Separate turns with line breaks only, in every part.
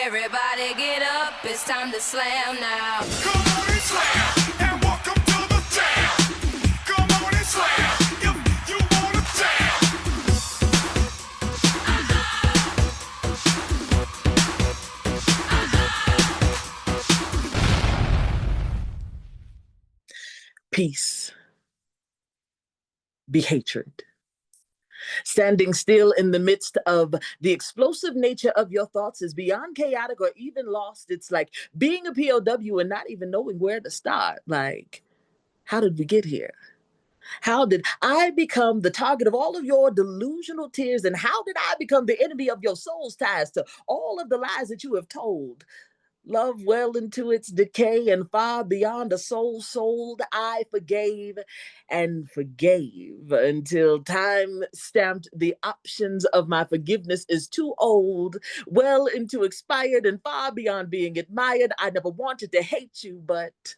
Everybody get up, it's time to slam now.
Come on and slam, and welcome to the jam. Come on and slam, if you wanna jam.
Peace be hatred. Standing still in the midst of the explosive nature of your thoughts is beyond chaotic or even lost. It's like being a POW and not even knowing where to start. Like, how did we get here? How did I become the target of all of your delusional tears? And how did I become the enemy of your soul's ties to all of the lies that you have told? Love well into its decay and far beyond a soul sold, I forgave and forgave until time stamped the options of my forgiveness is too old, well into expired and far beyond being admired. I never wanted to hate you, but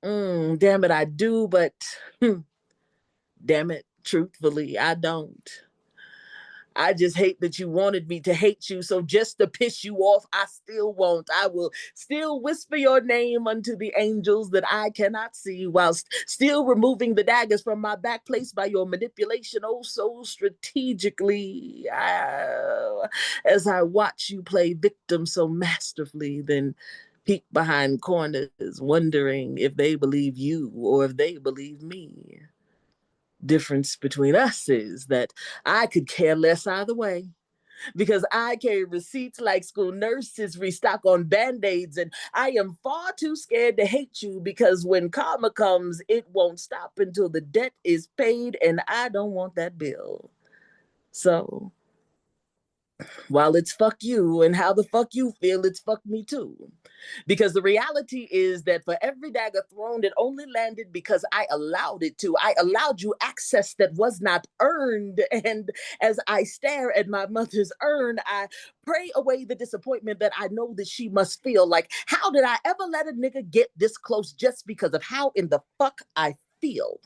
damn it, I do, but damn it, truthfully, I don't. I just hate that you wanted me to hate you. So just to piss you off, I still won't. I will still whisper your name unto the angels that I cannot see, whilst still removing the daggers from my back, placed by your manipulation oh so strategically. As I watch you play victim so masterfully, then peek behind corners, wondering if they believe you or if they believe me. Difference between us is that I could care less either way, because I carry receipts like school nurses restock on band-aids, and I am far too scared to hate you, because when karma comes, it won't stop until the debt is paid, and I don't want that bill. So while it's fuck you and how the fuck you feel, it's fuck me too. Because the reality is that for every dagger thrown, it only landed because I allowed it to. I allowed you access that was not earned. And as I stare at my mother's urn, I pray away the disappointment that I know that she must feel. Like, how did I ever let a nigga get this close just because of how in the fuck I feel?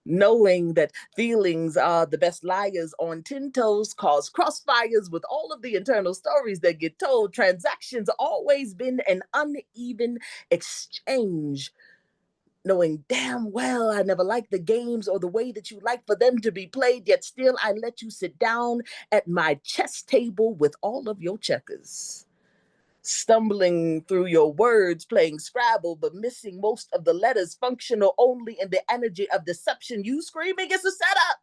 Knowing that feelings are the best liars on 10 toes cause crossfires with all of the internal stories that get told. Transactions always been an uneven exchange. Knowing damn well I never liked the games or the way that you like for them to be played, yet still I let you sit down at my chess table with all of your checkers. Stumbling through your words, playing Scrabble, but missing most of the letters, functional only in the energy of deception. You screaming, it's a setup.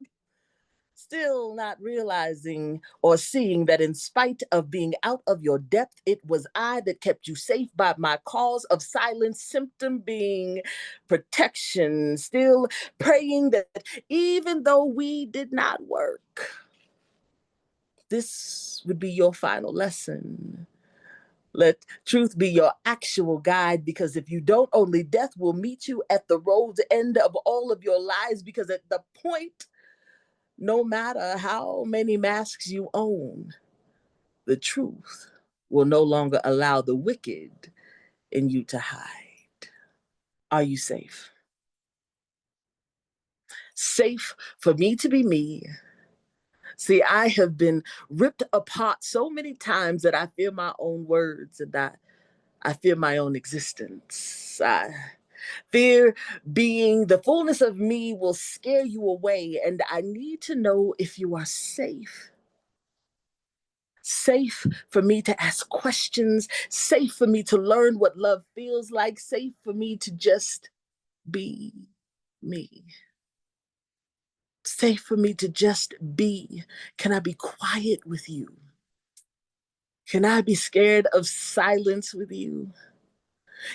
Still not realizing or seeing that in spite of being out of your depth, it was I that kept you safe by my cause of silence, symptom being protection. Still praying that even though we did not work, this would be your final lesson. Let truth be your actual guide, because if you don't, only death will meet you at the road's end of all of your lies, because at the point, no matter how many masks you own, the truth will no longer allow the wicked in you to hide. Are you safe? Safe for me to be me. See, I have been ripped apart so many times that I fear my own words, and I fear my own existence. I fear being the fullness of me will scare you away, and I need to know if you are safe. Safe for me to ask questions, safe for me to learn what love feels like, safe for me to just be me. Safe for me to just be. Can I be quiet with you? Can I be scared of silence with you?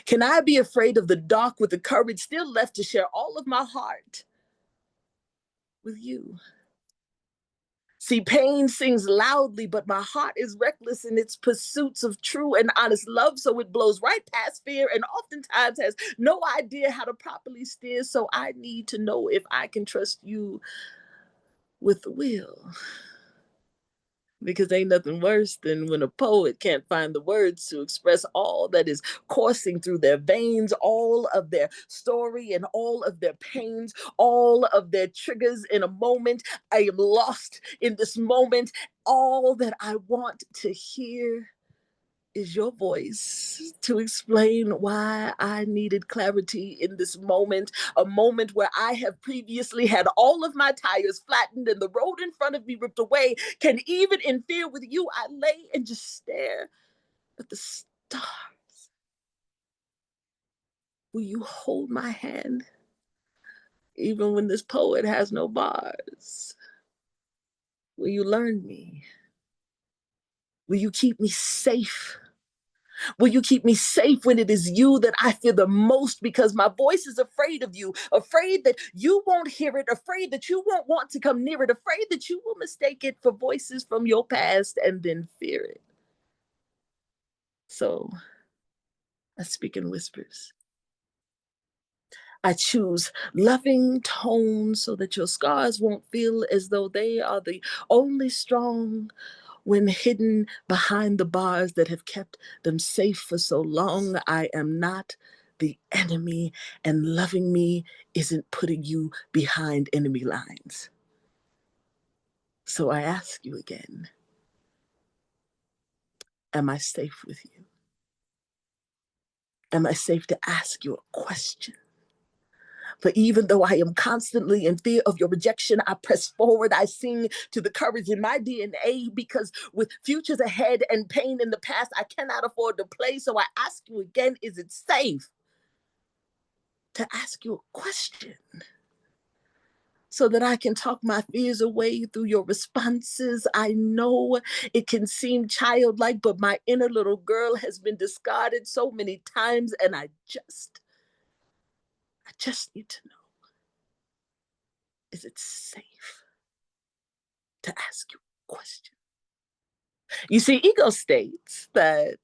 Can I be afraid of the dark with the courage still left to share all of my heart with you? See, pain sings loudly, but my heart is reckless in its pursuits of true and honest love, so it blows right past fear and oftentimes has no idea how to properly steer. So I need to know if I can trust you with the will. Because ain't nothing worse than when a poet can't find the words to express all that is coursing through their veins, all of their story and all of their pains, all of their triggers in a moment. I am lost in this moment. All that I want to hear is your voice to explain why I needed clarity in this moment, a moment where I have previously had all of my tires flattened and the road in front of me ripped away. Can even in fear with you, I lay and just stare at the stars. Will you hold my hand even when this poet has no bars? Will you learn me? Will you keep me safe? Will you keep me safe when it is you that I fear the most because my voice is afraid of you, afraid that you won't hear it, afraid that you won't want to come near it, afraid that you will mistake it for voices from your past and then fear it. So I speak in whispers. I choose loving tones so that your scars won't feel as though they are the only strong when hidden behind the bars that have kept them safe for so long. I am not the enemy, and loving me isn't putting you behind enemy lines. So I ask you again, am I safe with you? Am I safe to ask you a question? For even though I am constantly in fear of your rejection, I press forward. I sing to the courage in my DNA because with futures ahead and pain in the past, I cannot afford to play. So I ask you again, is it safe to ask you a question? So that I can talk my fears away through your responses. I know it can seem childlike, but my inner little girl has been discarded so many times, and I just need to know, is it safe to ask you a question? You see, ego states that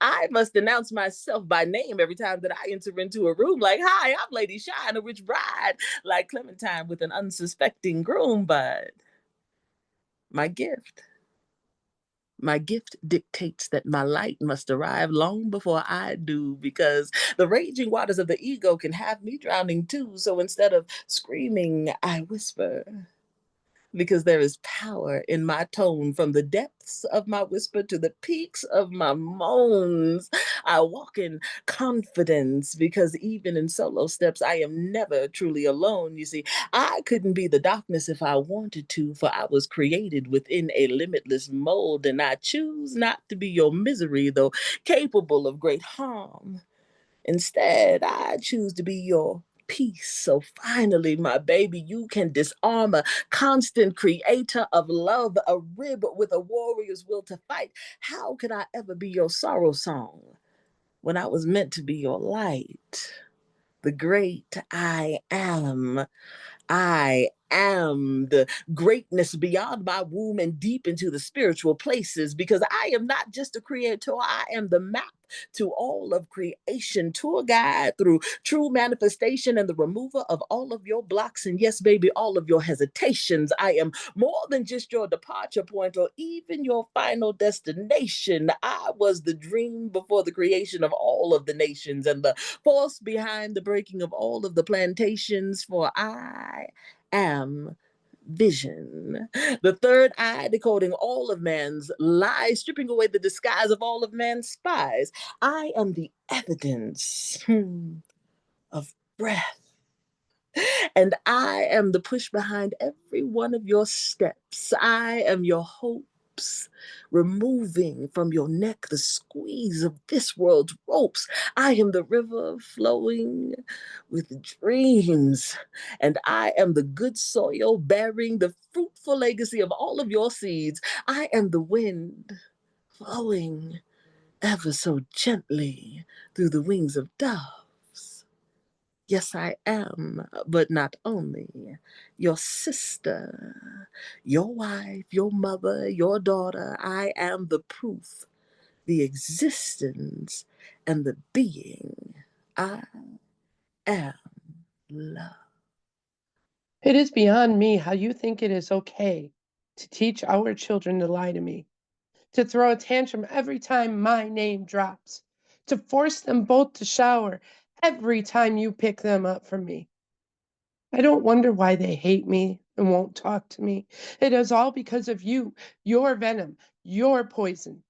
I must announce myself by name every time that I enter into a room. Like, hi, I'm Lady Shyne, a rich bride, like Clementine with an unsuspecting groom. But my gift, my gift dictates that my light must arrive long before I do, because the raging waters of the ego can have me drowning too. So instead of screaming, I whisper, because there is power in my tone. From the depths of my whisper to the peaks of my moans, I walk in confidence because even in solo steps, I am never truly alone. You see, I couldn't be the darkness if I wanted to, for I was created within a limitless mold, and I choose not to be your misery, though capable of great harm. Instead, I choose to be your peace. So finally, my baby, you can disarm a constant creator of love, a rib with a warrior's will to fight. How could I ever be your sorrow song when I was meant to be your light? The great I am. I am the greatness beyond my womb and deep into the spiritual places, because I am not just a creator, I am the map to all of creation, tour guide through true manifestation and the remover of all of your blocks. And yes, baby, all of your hesitations. I am more than just your departure point or even your final destination. I was the dream before the creation of all of the nations and the force behind the breaking of all of the plantations, for I am vision. The third eye decoding all of man's lies, stripping away the disguise of all of man's spies. I am the evidence of breath. And I am the push behind every one of your steps. I am your hopes, removing from your neck the squeeze of this world's ropes. I am the river flowing with dreams, and I am the good soil bearing the fruitful legacy of all of your seeds. I am the wind flowing ever so gently through the wings of doves. Yes, I am, but not only your sister, your wife, your mother, your daughter. I am the proof, the existence, and the being. I am love.
It is beyond me how you think it is okay to teach our children to lie to me, to throw a tantrum every time my name drops, to force them both to shower every time you pick them up from me. I don't wonder why they hate me and won't talk to me. It is all because of you, your venom, your poison.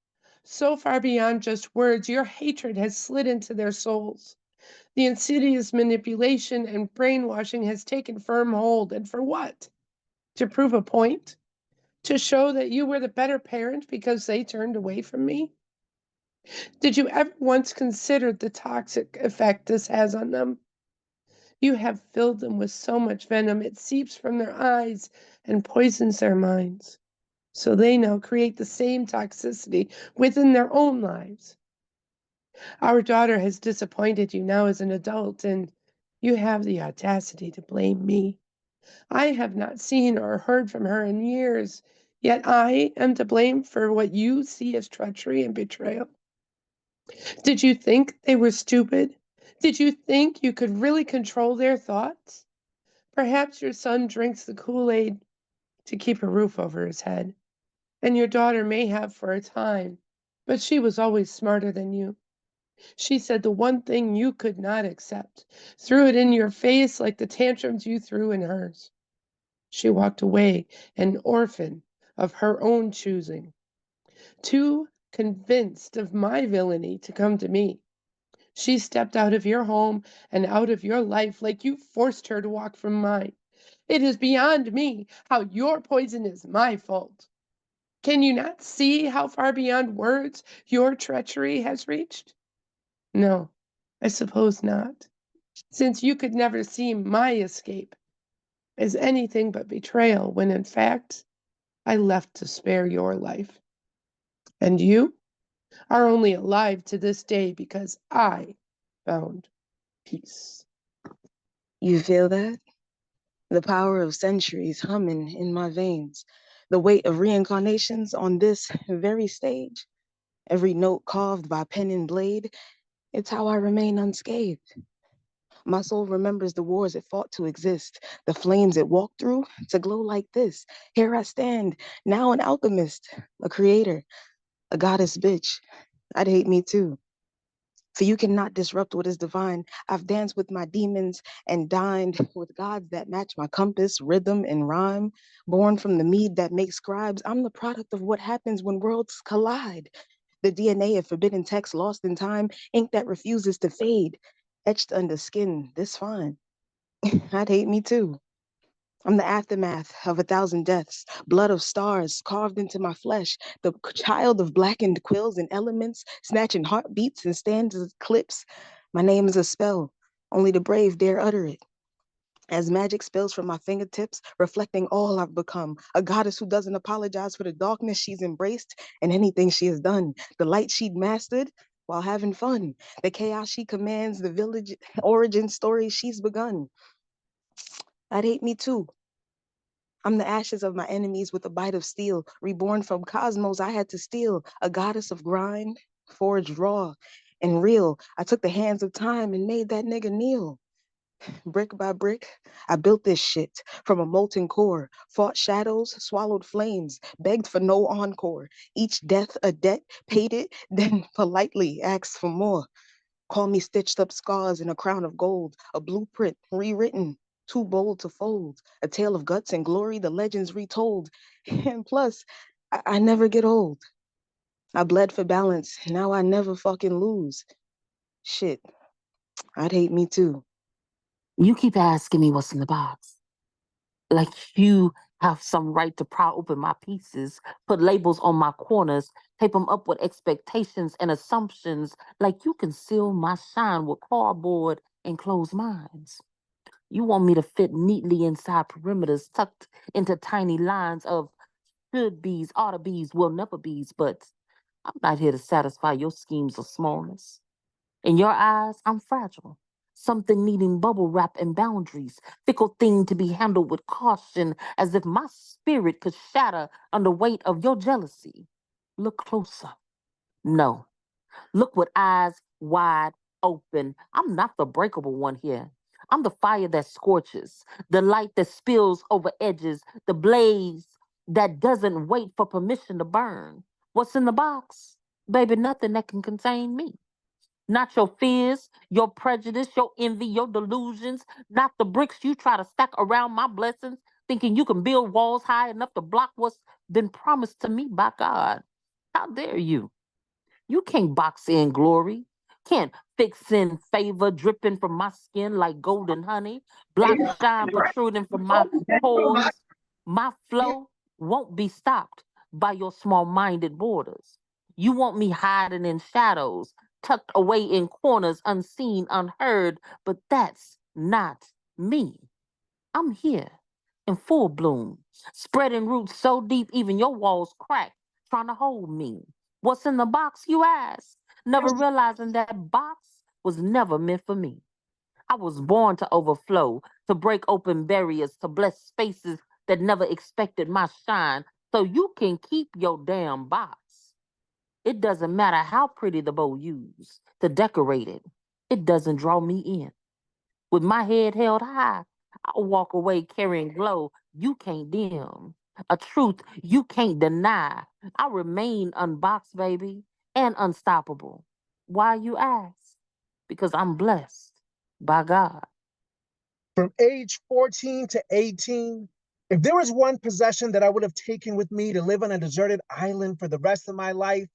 So far beyond just words, your hatred has slid into their souls. The insidious manipulation and brainwashing has taken firm hold. And for what? To prove a point? To show that you were the better parent because they turned away from me? Did you ever once consider the toxic effect this has on them? You have filled them with so much venom it seeps from their eyes and poisons their minds. So they now create the same toxicity within their own lives. Our daughter has disappointed you now as an adult, and you have the audacity to blame me. I have not seen or heard from her in years, yet I am to blame for what you see as treachery and betrayal. Did you think they were stupid? Did you think you could really control their thoughts? Perhaps your son drinks the Kool-Aid to keep a roof over his head, and your daughter may have for a time, but she was always smarter than you. She said the one thing you could not accept, threw it in your face like the tantrums you threw in hers. She walked away, an orphan of her own choosing, too convinced of my villainy to come to me. She stepped out of your home and out of your life like you forced her to walk from mine. It is beyond me how your poison is my fault. Can you not see how far beyond words your treachery has reached? No, I suppose not, since you could never see my escape as anything but betrayal when in fact I left to spare your life. And you are only alive to this day because I found peace.
You feel that? The power of centuries humming in my veins, the weight of reincarnations on this very stage. Every note carved by pen and blade, it's how I remain unscathed. My soul remembers the wars it fought to exist, the flames it walked through to glow like this. Here I stand, now an alchemist, a creator, a goddess bitch. I'd hate me too. For you cannot disrupt what is divine. I've danced with my demons and dined with gods that match my compass, rhythm, and rhyme. Born from the mead that makes scribes, I'm the product of what happens when worlds collide. The DNA of forbidden text lost in time, ink that refuses to fade, etched under skin this fine. I'd hate me too. I'm the aftermath of 1,000 deaths, blood of stars carved into my flesh, the child of blackened quills and elements, snatching heartbeats and stanzas clips. My name is a spell, only the brave dare utter it. As magic spills from my fingertips, reflecting all I've become, a goddess who doesn't apologize for the darkness she's embraced and anything she has done, the light she'd mastered while having fun, the chaos she commands, the village origin story she's begun. I'd hate me too. I'm the ashes of my enemies with a bite of steel, reborn from cosmos I had to steal, a goddess of grind, forged raw and real. I took the hands of time and made that nigga kneel. Brick by brick, I built this shit from a molten core, fought shadows, swallowed flames, begged for no encore. Each death a debt, paid it, then politely asked for more. Call me stitched up scars in a crown of gold, a blueprint rewritten, too bold to fold, a tale of guts and glory, the legends retold. And plus, I never get old. I bled for balance, now I never fucking lose. Shit, I'd hate me too.
You keep asking me what's in the box. Like you have some right to pry open my pieces, put labels on my corners, tape them up with expectations and assumptions, like you can seal my shine with cardboard and closed minds. You want me to fit neatly inside perimeters tucked into tiny lines of should be's, oughta be's, will never be's, but I'm not here to satisfy your schemes of smallness. In your eyes, I'm fragile. Something needing bubble wrap and boundaries, fickle thing to be handled with caution, as if my spirit could shatter under weight of your jealousy. Look closer. No. Look with eyes wide open. I'm not the breakable one here. I'm the fire that scorches, the light that spills over edges, the blaze that doesn't wait for permission to burn. What's in the box? Baby, nothing that can contain me. Not your fears, your prejudice, your envy, your delusions, not the bricks you try to stack around my blessings, thinking you can build walls high enough to block what's been promised to me by God. How dare you? You can't box in glory. Can't fix in favor dripping from my skin like golden honey. Block shine protruding from my pores. My flow won't be stopped by your small minded borders. You want me hiding in shadows, tucked away in corners, unseen, unheard, but that's not me. I'm here in full bloom, spreading roots so deep even your walls crack, trying to hold me. What's in the box, you ask? Never realizing that box was never meant for me. I was born to overflow, to break open barriers, to bless spaces that never expected my shine. So you can keep your damn box. It doesn't matter how pretty the bow used to decorate it. It doesn't draw me in. With my head held high, I'll walk away carrying glow you can't dim, a truth you can't deny. I remain unboxed, baby, and unstoppable. Why, you ask? Because I'm blessed by God.
From age 14 to 18, if there was one possession that I would have taken with me to live on a deserted island for the rest of my life,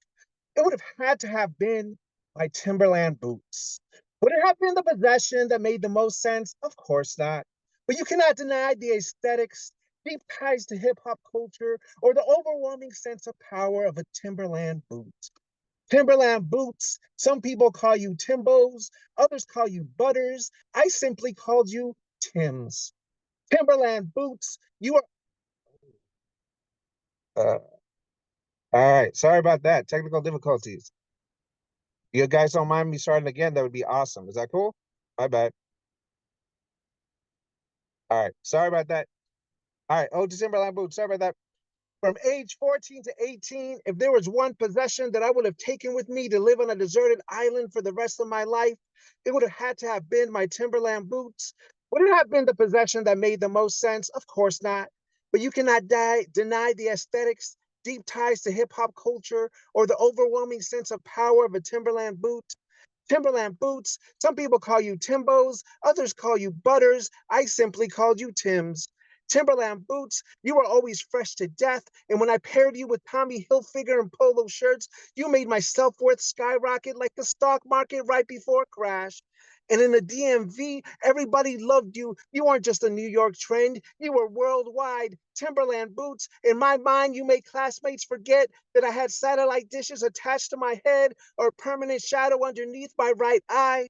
it would have had to have been my Timberland boots. Would it have been the possession that made the most sense? Of course not. But you cannot deny the aesthetics, deep ties to hip hop culture, or the overwhelming sense of power of a Timberland boot. Timberland boots, some people call you Timbos, others call you Butters. I simply called you Tims. Timberland boots, you are. All right, sorry about that. Technical difficulties. You guys don't mind me starting again? That would be awesome. Is that cool? My bad. All right, sorry about that. All right, oh, Timberland boots. Sorry about that. From age 14 to 18, if there was one possession that I would have taken with me to live on a deserted island for the rest of my life, it would have had to have been my Timberland boots. Would it have been the possession that made the most sense? Of course not. But you cannot deny the aesthetics, deep ties to hip hop culture, or the overwhelming sense of power of a Timberland boot. Timberland boots, some people call you Timbos, others call you Butters. I simply called you Tims. Timberland boots, you were always fresh to death. And when I paired you with Tommy Hilfiger and polo shirts, you made my self-worth skyrocket like the stock market right before a crash. And in the DMV, everybody loved you. You weren't just a New York trend, you were worldwide. Timberland boots, in my mind, you made classmates forget that I had satellite dishes attached to my head or a permanent shadow underneath my right eye.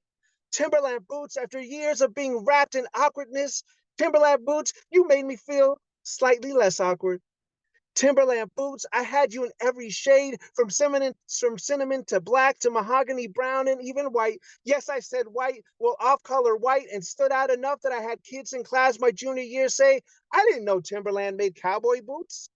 Timberland boots, after years of being wrapped in awkwardness, Timberland boots, you made me feel slightly less awkward. Timberland boots, I had you in every shade, from cinnamon to black to mahogany brown and even white. Yes, I said white, well, off-color white, and stood out enough that I had kids in class my junior year say, I didn't know Timberland made cowboy boots.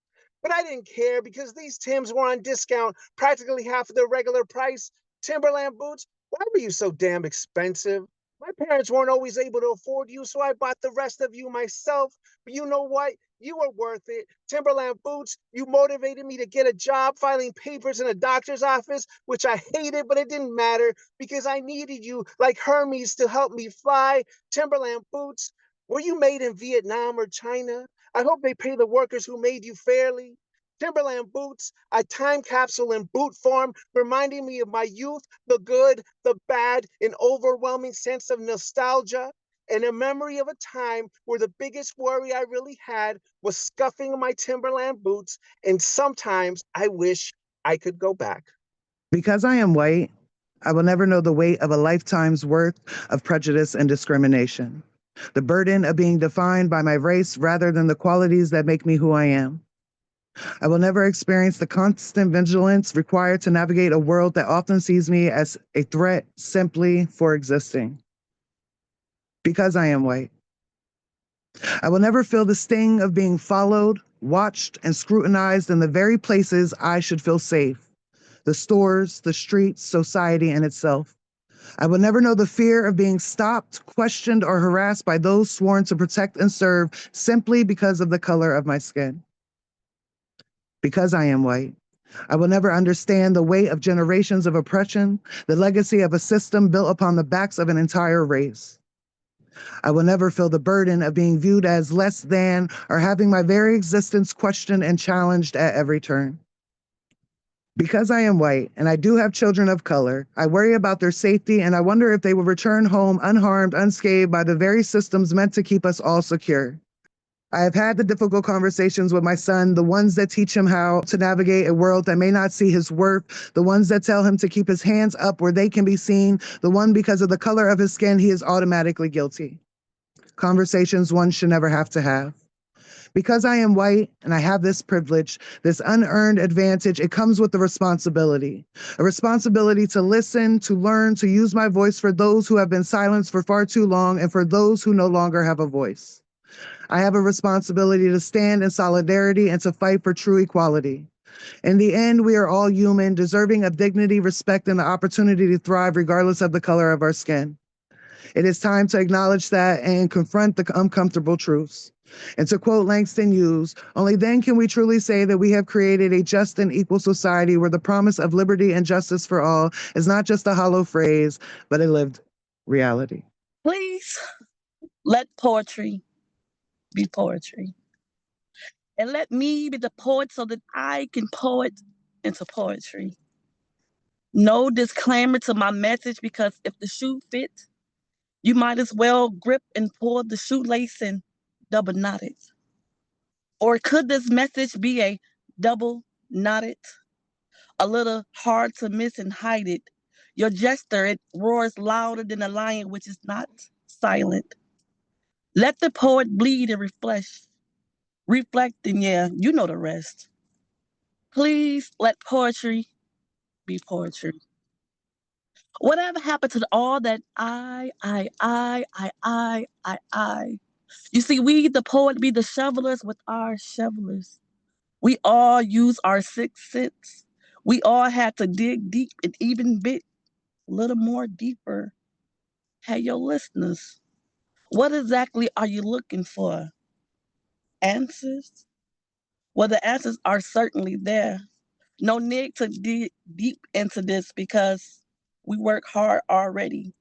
But I didn't care because these Tims were on discount, practically half of their regular price. Timberland boots, why were you so damn expensive? My parents weren't always able to afford you, so I bought the rest of you myself. But you know what? You were worth it. Timberland boots, you motivated me to get a job filing papers in a doctor's office, which I hated, but it didn't matter because I needed you like Hermes to help me fly. Timberland boots, were you made in Vietnam or China? I hope they pay the workers who made you fairly. Timberland boots, a time capsule in boot form, reminding me of my youth, the good, the bad, an overwhelming sense of nostalgia, and a memory of a time where the biggest worry I really had was scuffing my Timberland boots, and sometimes I wish I could go back.
Because I am white, I will never know the weight of a lifetime's worth of prejudice and discrimination, the burden of being defined by my race rather than the qualities that make me who I am. I will never experience the constant vigilance required to navigate a world that often sees me as a threat simply for existing. Because I am white. I will never feel the sting of being followed, watched, and scrutinized in the very places I should feel safe. The stores, the streets, society, and itself. I will never know the fear of being stopped, questioned, or harassed by those sworn to protect and serve simply because of the color of my skin. Because I am white. I will never understand the weight of generations of oppression, the legacy of a system built upon the backs of an entire race. I will never feel the burden of being viewed as less than or having my very existence questioned and challenged at every turn. Because I am white and I do have children of color, I worry about their safety and I wonder if they will return home unharmed, unscathed by the very systems meant to keep us all secure. I have had the difficult conversations with my son, the ones that teach him how to navigate a world that may not see his worth, the ones that tell him to keep his hands up where they can be seen, the one because of the color of his skin, he is automatically guilty. Conversations one should never have to have. Because I am white and I have this privilege, this unearned advantage, it comes with a responsibility to listen, to learn, to use my voice for those who have been silenced for far too long and for those who no longer have a voice. I have a responsibility to stand in solidarity and to fight for true equality. In the end, we are all human, deserving of dignity, respect, and the opportunity to thrive regardless of the color of our skin. It is time to acknowledge that and confront the uncomfortable truths. And to quote Langston Hughes, only then can we truly say that we have created a just and equal society where the promise of liberty and justice for all is not just a hollow phrase, but a lived reality.
Please let poetry be poetry. And let me be the poet so that I can poet into poetry. No disclaimer to my message because if the shoe fits, you might as well grip and pull the shoelace and double knot it. Or could this message be a double knotted? A little hard to miss and hide it. Your gesture, it roars louder than a lion which is not silent. Let the poet bleed and reflect, and yeah, you know the rest. Please let poetry be poetry. Whatever happened to all that I. You see, we, the poet, be the shovelers with our shovelers. We all use our sixth sense. We all had to dig deep and even bit a little more deeper. Hey, your listeners, what exactly are you looking for? Answers? Well, the answers are certainly there. No need to dig deep into this because we work hard already.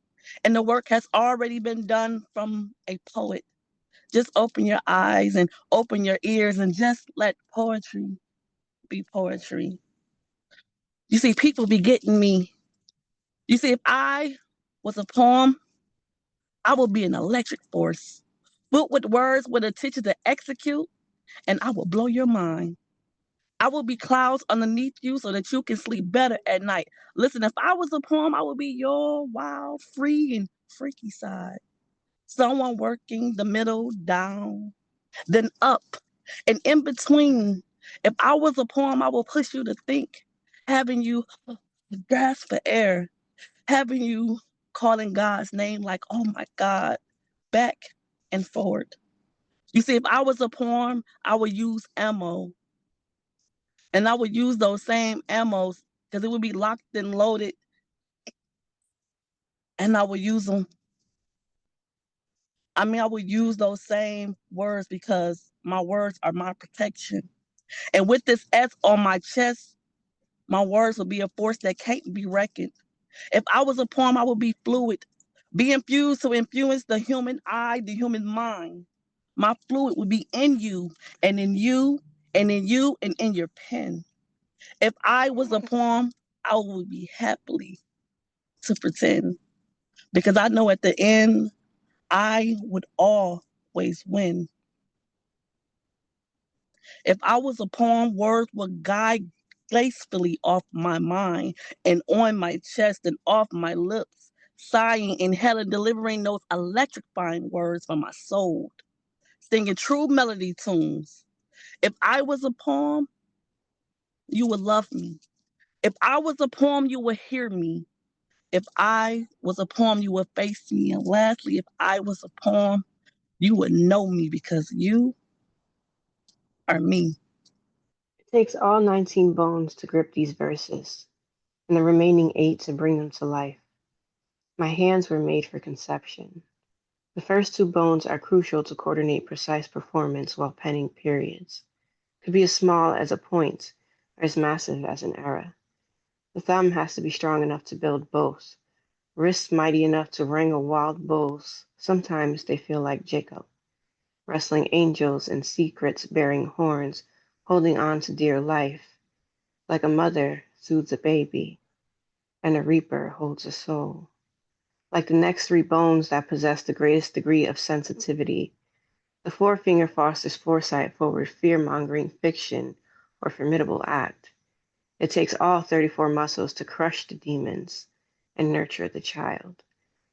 And the work has already been done from a poet. Just open your eyes and open your ears and just let poetry be poetry. You see, people be getting me. You see, if I was a poem, I would be an electric force, filled with words with attention to execute, and I will blow your mind. I will be clouds underneath you so that you can sleep better at night. Listen, if I was a poem, I would be your wild, free, and freaky side. Someone working the middle down, then up, and in between. If I was a poem, I will push you to think, having you gasp for air, having you calling God's name like, oh my God, back and forward. You see, if I was a poem, I would use ammo. And I would use those same ammos because it would be locked and loaded. And I would use them. I would use those same words because my words are my protection. And with this S on my chest, my words would be a force that can't be reckoned. If I was a poem, I would be fluid, be infused to influence the human eye, the human mind. My fluid would be in you, and in you, and in you, and in your pen. If I was a poem, I would be happily to pretend because I know at the end, I would always win. If I was a poem, words would guide gracefully off my mind and on my chest and off my lips, sighing, inhaling, delivering those electrifying words from my soul, singing true melody tunes. If I was a poem, you would love me. If I was a poem, you would hear me. If I was a poem, you would face me. And lastly, if I was a poem, you would know me because you are me.
It takes all 19 bones to grip these verses, and the remaining 8 to bring them to life. My hands were made for conception. The first 2 bones are crucial to coordinate precise performance while penning periods. Could be as small as a point or as massive as an era. The thumb has to be strong enough to build both. Wrists mighty enough to wrangle wild bulls. Sometimes they feel like Jacob, wrestling angels and secrets bearing horns, holding on to dear life. Like a mother, soothes a baby, and a reaper holds a soul. Like the next three bones that possess the greatest degree of sensitivity, the forefinger fosters foresight forward fear-mongering fiction or formidable act. It takes all 34 muscles to crush the demons and nurture the child,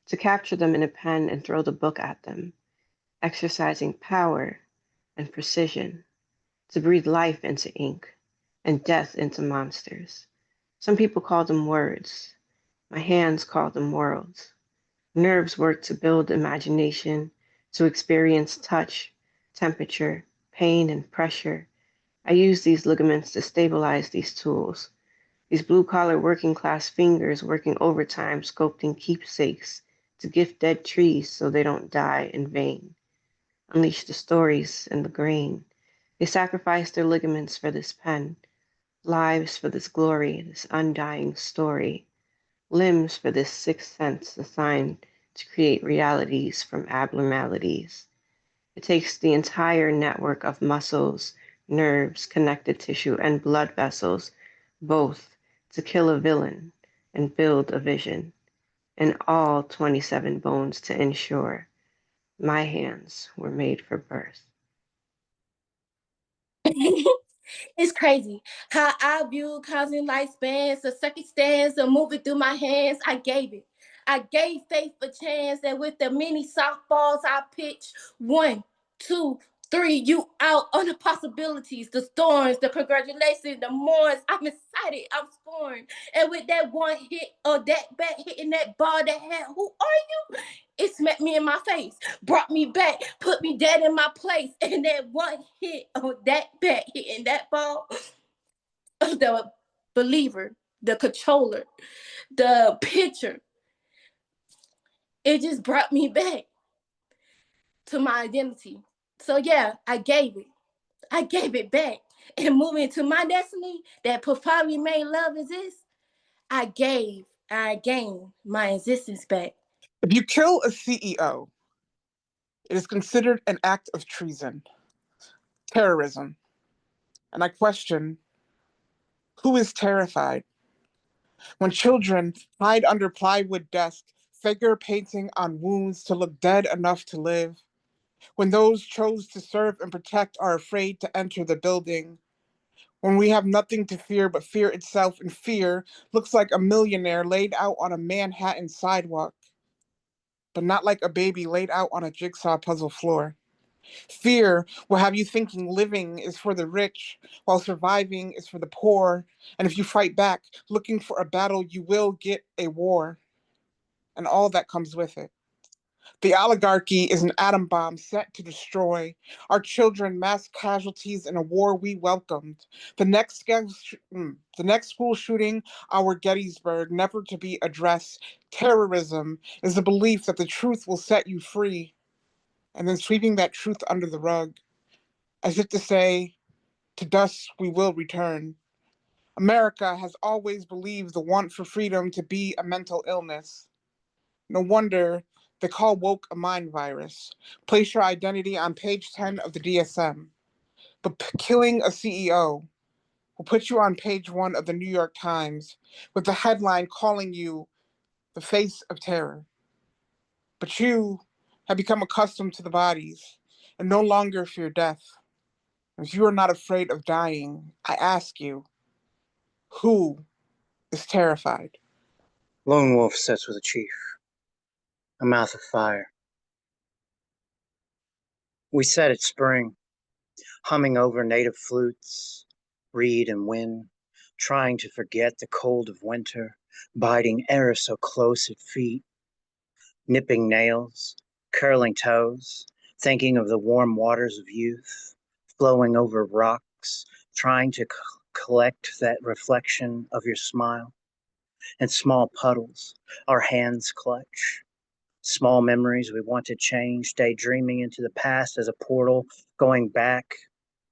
to capture them in a pen and throw the book at them, exercising power and precision, to breathe life into ink and death into monsters. Some people call them words. My hands call them worlds. Nerves work to build imagination, to experience touch, temperature, pain, and pressure. I use these ligaments to stabilize these tools. These blue-collar working-class fingers working overtime, sculpting keepsakes to gift dead trees so they don't die in vain. Unleash the stories and the grain. They sacrifice their ligaments for this pen, lives for this glory, this undying story, limbs for this sixth sense assigned to create realities from abnormalities. It takes the entire network of muscles, nerves, connective tissue, and blood vessels, both, to kill a villain and build a vision, and all 27 bones to ensure my hands were made for birth.
It's crazy how I view causing lifespans, the circumstance of moving through my hands. I gave it. I gave faith a chance, and with the many softballs I pitched, 1, 2, 3, you out on the possibilities, the storms, the congratulations, the mourns. I'm excited, I'm scoring. And with that one hit or that bat hitting that ball that had, who are you? It smacked me in my face, brought me back, put me dead in my place. And that one hit on that bat hitting that ball, the believer, the controller, the pitcher, it just brought me back to my identity. So yeah, I gave it. I gave it back. And moving to my destiny that profoundly made love exist, I gained my existence back.
If you kill a CEO, it is considered an act of treason, terrorism. And I question, who is terrified? When children hide under plywood desks, figure painting on wounds to look dead enough to live. When those chose to serve and protect are afraid to enter the building. When we have nothing to fear but fear itself, and fear looks like a millionaire laid out on a Manhattan sidewalk, but not like a baby laid out on a jigsaw puzzle floor. Fear will have you thinking living is for the rich, while surviving is for the poor. And if you fight back, looking for a battle, you will get a war, and all that comes with it. The oligarchy is an atom bomb set to destroy our children, mass casualties in a war we welcomed. The next school shooting, our Gettysburg, never to be addressed. Terrorism is the belief that the truth will set you free, and then sweeping that truth under the rug, as if to say, to dust we will return. America has always believed the want for freedom to be a mental illness. No wonder they call woke a mind virus. Place your identity on page 10 of the DSM. But killing a CEO will put you on page 1 of the New York Times with the headline calling you the face of terror. But you have become accustomed to the bodies and no longer fear death. If you are not afraid of dying, I ask you, who is terrified?
Lone wolf sits with a chief, a mouth of fire. We sat at spring, humming over native flutes, reed and wind, trying to forget the cold of winter, biting air so close at feet, nipping nails, curling toes, thinking of the warm waters of youth, flowing over rocks, trying to collect that reflection of your smile. In small puddles, our hands clutch. Small memories we want to change, daydreaming into the past as a portal, going back,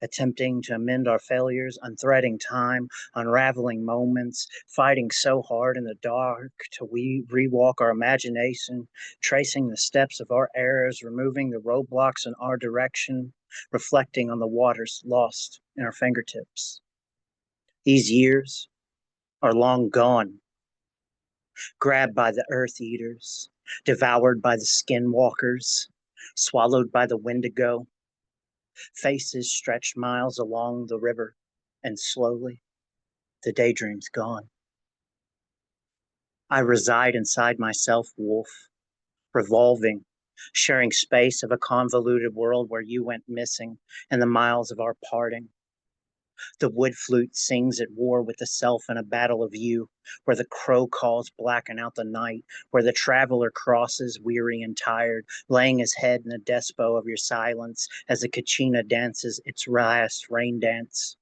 attempting to amend our failures, unthreading time, unraveling moments, fighting so hard in the dark to rewalk our imagination, tracing the steps of our errors, removing the roadblocks in our direction, reflecting on the waters lost in our fingertips. These years, are long gone, grabbed by the earth eaters, devoured by the skinwalkers, swallowed by the wendigo, faces stretched miles along the river, and slowly the daydream's gone. I reside inside myself, wolf, revolving, sharing space of a convoluted world where you went missing and the miles of our parting. The wood flute sings at war with the self in a battle of you, where the crow calls blacken out the night, where the traveler crosses weary and tired, laying his head in the despo of your silence as the Chiina dances its last rain dance.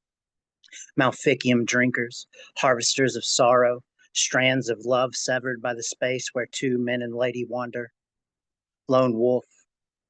Malficium drinkers, harvesters of sorrow, strands of love severed by the space where two men and lady wander. Lone wolf,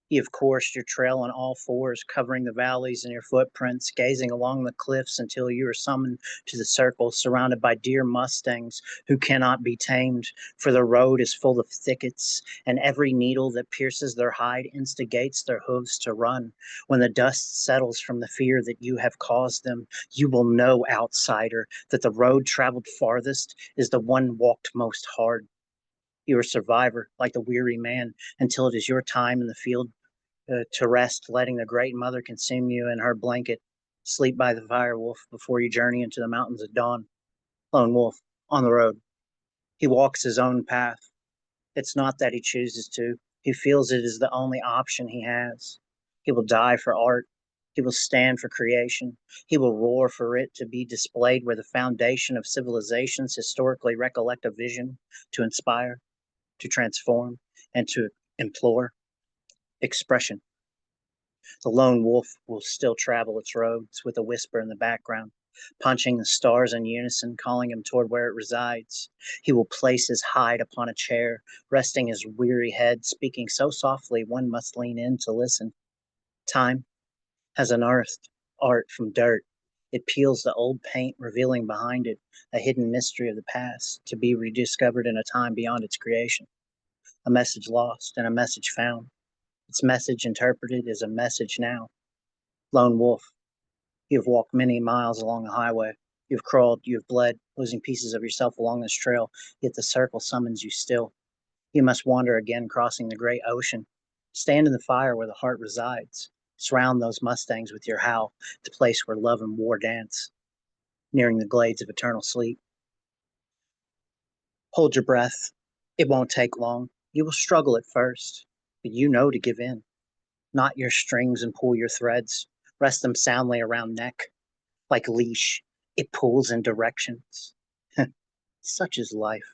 you have coursed your trail on all fours, covering the valleys in your footprints, gazing along the cliffs until you are summoned to the circle, surrounded by deer mustangs who cannot be tamed, for the road is full of thickets, and every needle that pierces their hide instigates their hooves to run. When the dust settles from the fear that you have caused them, you will know, outsider, that the road traveled farthest is the one walked most hard. You are a survivor, like the weary man, until it is your time in the field to rest, letting the great mother consume you in her blanket. Sleep by the fire, wolf, before you journey into the mountains at dawn. Lone wolf, on the road. He walks his own path. It's not that he chooses to. He feels it is the only option he has. He will die for art. He will stand for creation. He will roar for it to be displayed where the foundation of civilizations historically recollect a vision to inspire, to transform, and to implore expression. The lone wolf will still travel its roads with a whisper in the background, punching the stars in unison, calling him toward where it resides. He will place his hide upon a chair, resting his weary head, speaking so softly one must lean in to listen. Time has unearthed art from dirt. It peels the old paint, revealing behind it a hidden mystery of the past, to be rediscovered in a time beyond its creation. A message lost and a message found. Its message interpreted is a message now. Lone wolf, you have walked many miles along the highway. You have crawled, you have bled, losing pieces of yourself along this trail, yet the circle summons you still. You must wander again, crossing the great ocean. Stand in the fire where the heart resides. Surround those mustangs with your howl, the place where love and war dance, nearing the glades of eternal sleep. Hold your breath. It won't take long. You will struggle at first, but you know to give in. Knot your strings and pull your threads. Rest them soundly around neck. Like leash, it pulls in directions. Such is life.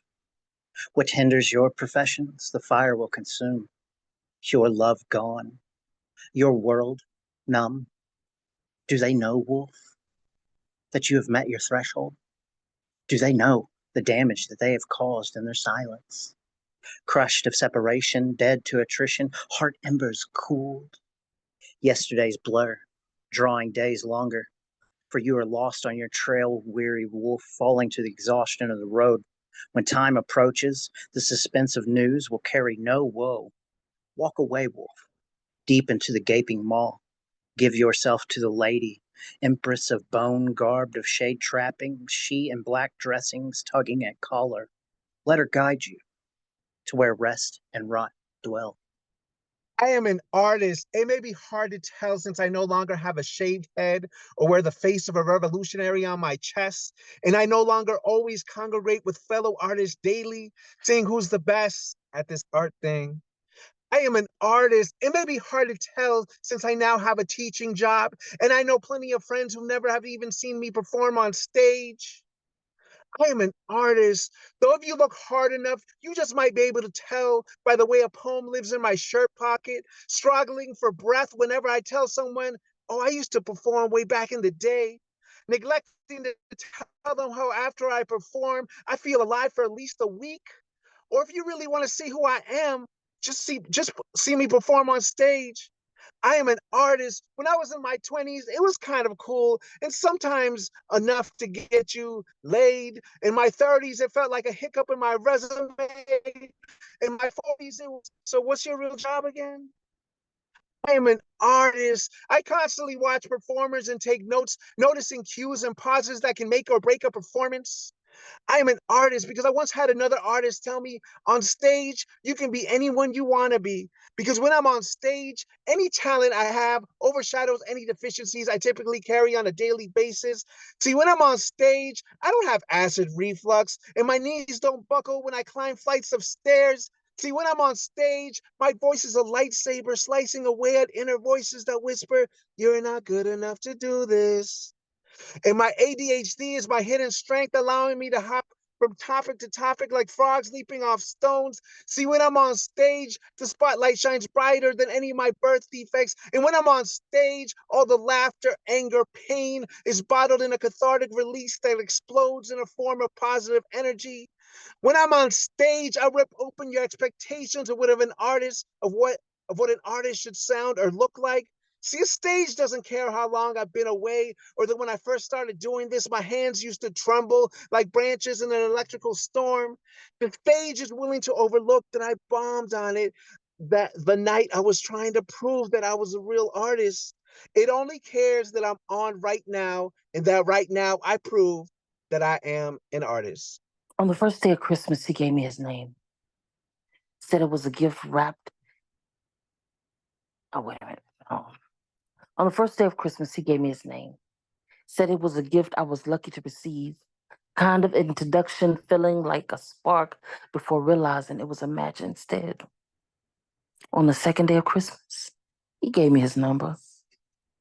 What hinders your professions, the fire will consume. Your love gone. Your world numb. Do they know, wolf, that you have met your threshold? Do they know the damage that they have caused in their silence? Crushed of separation, dead to attrition, heart embers cooled. Yesterday's blur, drawing days longer, for you are lost on your trail, weary wolf, falling to the exhaustion of the road. When time approaches, the suspense of news will carry no woe. Walk away, wolf, deep into the gaping maw. Give yourself to the lady, empress of bone, garbed of shade trappings, she in black dressings, tugging at collar. Let her guide you to where rest and rot dwell.
I am an artist. It may be hard to tell since I no longer have a shaved head or wear the face of a revolutionary on my chest, and I no longer always congregate with fellow artists daily, seeing who's the best at this art thing. I am an artist. It may be hard to tell since I now have a teaching job, and I know plenty of friends who never have even seen me perform on stage. I am an artist. Though if you look hard enough, you just might be able to tell by the way a poem lives in my shirt pocket, struggling for breath whenever I tell someone, oh, I used to perform way back in the day, neglecting to tell them how after I perform, I feel alive for at least a week. Or if you really want to see who I am, just see me perform on stage. I am an artist. When I was in my 20s, it was kind of cool and sometimes enough to get you laid. In my 30s, it felt like a hiccup in my resume. In my 40s, it was, so what's your real job again? I am an artist. I constantly watch performers and take notes, noticing cues and pauses that can make or break a performance. I am an artist because I once had another artist tell me on stage, you can be anyone you want to be. Because when I'm on stage, any talent I have overshadows any deficiencies I typically carry on a daily basis. See, when I'm on stage, I don't have acid reflux and my knees don't buckle when I climb flights of stairs. See, when I'm on stage, my voice is a lightsaber slicing away at inner voices that whisper, "You're not good enough to do this." And my ADHD is my hidden strength, allowing me to hop from topic to topic like frogs leaping off stones. See, when I'm on stage, the spotlight shines brighter than any of my birth defects. And when I'm on stage, all the laughter, anger, pain is bottled in a cathartic release that explodes in a form of positive energy. When I'm on stage, I rip open your expectations of what an artist should sound or look like. See, a stage doesn't care how long I've been away, or that when I first started doing this, my hands used to tremble like branches in an electrical storm. The stage is willing to overlook that I bombed on it that the night I was trying to prove that I was a real artist. It only cares that I'm on right now, and that right now I prove that I am an artist.
On the first day of Christmas, he gave me his name. Said it was a gift wrapped. Oh, wait a minute. Oh. On the first day of Christmas, he gave me his name. Said it was a gift I was lucky to receive. Kind of introduction, feeling like a spark before realizing it was a match instead. On the second day of Christmas, he gave me his number,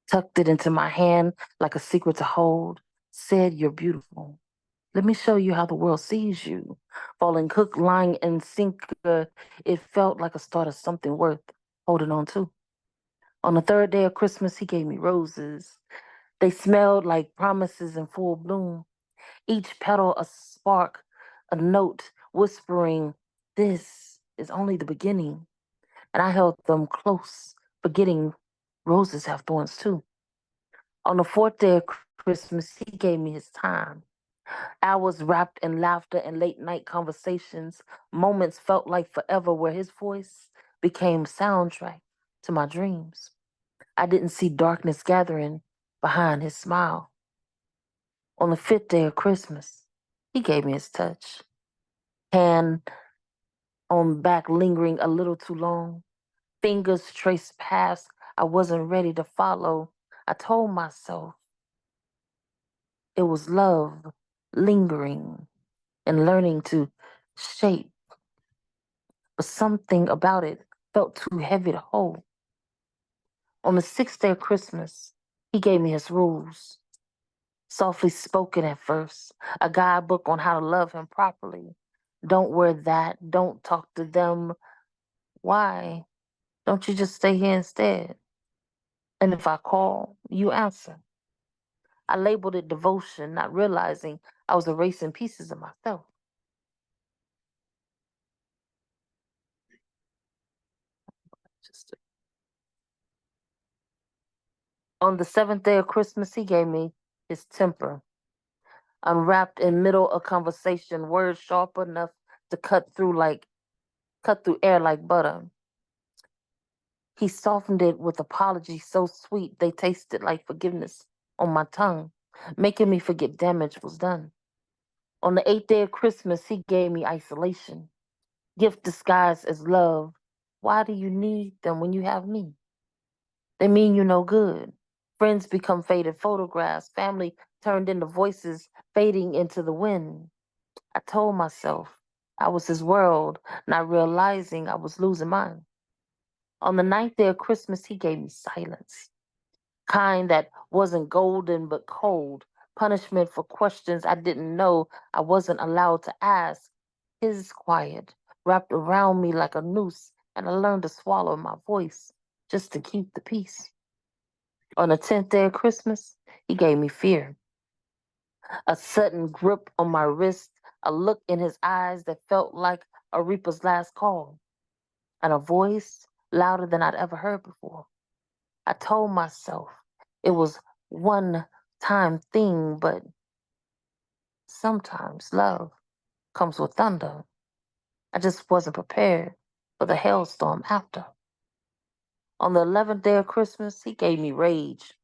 tucked it into my hand like a secret to hold, said, "You're beautiful. Let me show you how the world sees you." Falling hook, line, and sinker, it felt like a start of something worth holding on to. On the third day of Christmas, he gave me roses. They smelled like promises in full bloom. Each petal a spark, a note whispering, "This is only the beginning." And I held them close, forgetting roses have thorns too. On the fourth day of Christmas, he gave me his time. Hours wrapped in laughter and late night conversations, moments felt like forever where his voice became soundtrack to my dreams. I didn't see darkness gathering behind his smile. On the fifth day of Christmas, he gave me his touch. Hand on back lingering a little too long. Fingers traced paths I wasn't ready to follow. I told myself it was love lingering and learning to shape, but something about it felt too heavy to hold. On the sixth day of Christmas, he gave me his rules, softly spoken at first, a guidebook on how to love him properly. Don't wear that, don't talk to them. Why? Don't you just stay here instead? And if I call, you answer. I labeled it devotion, not realizing I was erasing pieces of myself. On the seventh day of Christmas, he gave me his temper, unwrapped in middle of conversation, words sharp enough to cut through air like butter. He softened it with apologies so sweet they tasted like forgiveness on my tongue, making me forget damage was done. On the eighth day of Christmas, he gave me isolation, gift disguised as love. Why do you need them when you have me? They mean you no good. Friends become faded photographs, family turned into voices fading into the wind. I told myself I was his world, not realizing I was losing mine. On the ninth day of Christmas, he gave me silence, kind that wasn't golden but cold, punishment for questions I didn't know I wasn't allowed to ask. His quiet wrapped around me like a noose, and I learned to swallow my voice just to keep the peace. On the 10th day of Christmas, he gave me fear, a sudden grip on my wrist, a look in his eyes that felt like a reaper's last call, and a voice louder than I'd ever heard before. I told myself it was one time thing, but sometimes love comes with thunder. I just wasn't prepared for the hailstorm after. On the 11th day of Christmas, he gave me rage,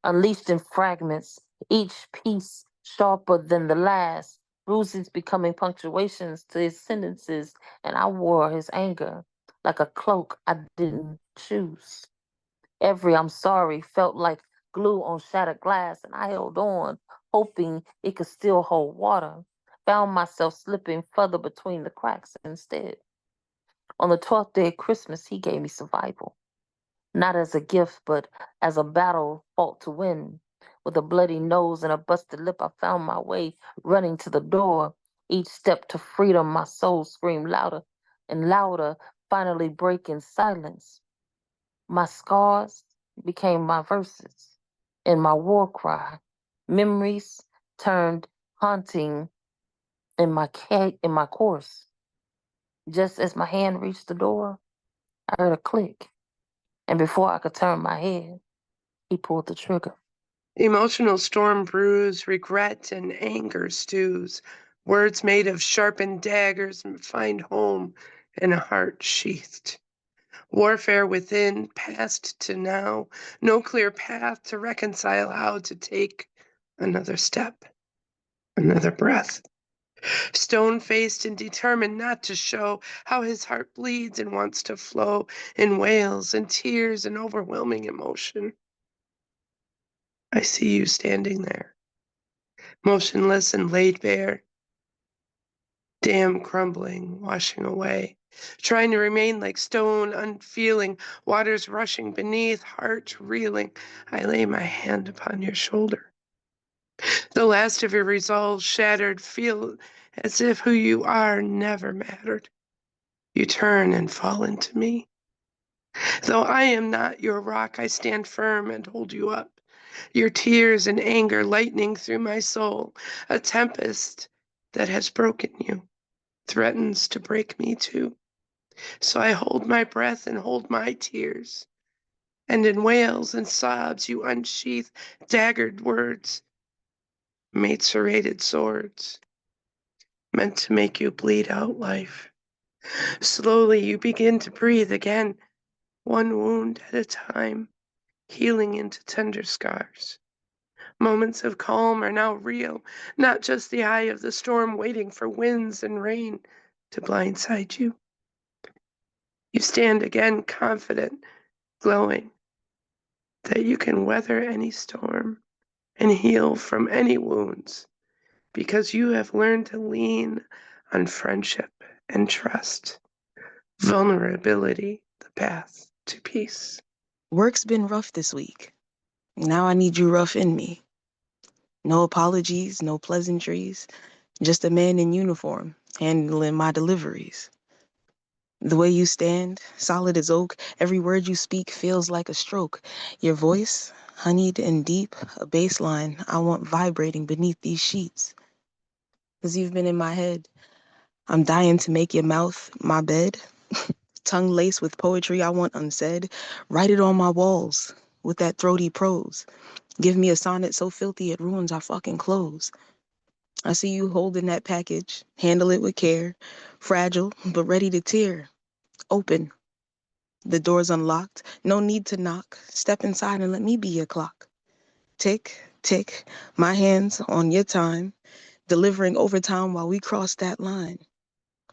unleashed in fragments, each piece sharper than the last, bruises becoming punctuations to his sentences, and I wore his anger like a cloak I didn't choose. Every I'm sorry felt like glue on shattered glass, and I held on, hoping it could still hold water. Found myself slipping further between the cracks instead. On the 12th day of Christmas, he gave me survival. Not as a gift, but as a battle fought to win. With a bloody nose and a busted lip, I found my way running to the door. Each step to freedom, my soul screamed louder and louder, finally breaking silence. My scars became my verses, and my war cry. Memories turned haunting in my course. Just as my hand reached the door, I heard a click, and before I could turn my head, he pulled the trigger.
Emotional storm brews, regret and anger stews. Words made of sharpened daggers find home in a heart sheathed. Warfare within, past to now. No clear path to reconcile how to take another step, another breath. Stone-faced and determined not to show how his heart bleeds and wants to flow in wails and tears and overwhelming emotion. I see you standing there, motionless and laid bare, dam crumbling, washing away, trying to remain like stone, unfeeling, waters rushing beneath, heart reeling. I lay my hand upon your shoulder. The last of your resolve shattered, feel as if who you are never mattered. You turn and fall into me. Though I am not your rock, I stand firm and hold you up. Your tears and anger lightning through my soul, a tempest that has broken you, threatens to break me too. So I hold my breath and hold my tears. And in wails and sobs you unsheath daggered words, macerated swords, meant to make you bleed out life. Slowly you begin to breathe again, one wound at a time, healing into tender scars. Moments of calm are now real, not just the eye of the storm waiting for winds and rain to blindside you. You stand again confident, glowing, that you can weather any storm and heal from any wounds because you have learned to lean on friendship and trust, vulnerability, the path to peace.
Work's been rough this week. Now I need you rough in me. No apologies, no pleasantries, just a man in uniform handling my deliveries. The way you stand, solid as oak, every word you speak feels like a stroke. Your voice, honeyed and deep, a bass line I want vibrating beneath these sheets. 'Cause you've been in my head. I'm dying to make your mouth my bed. Tongue laced with poetry I want unsaid. Write it on my walls with that throaty prose. Give me a sonnet so filthy it ruins our fucking clothes. I see you holding that package, handle it with care. Fragile, but ready to tear. Open. The door's unlocked. No need to knock. Step inside and let me be your clock. Tick, tick. My hands on your time. Delivering overtime while we cross that line.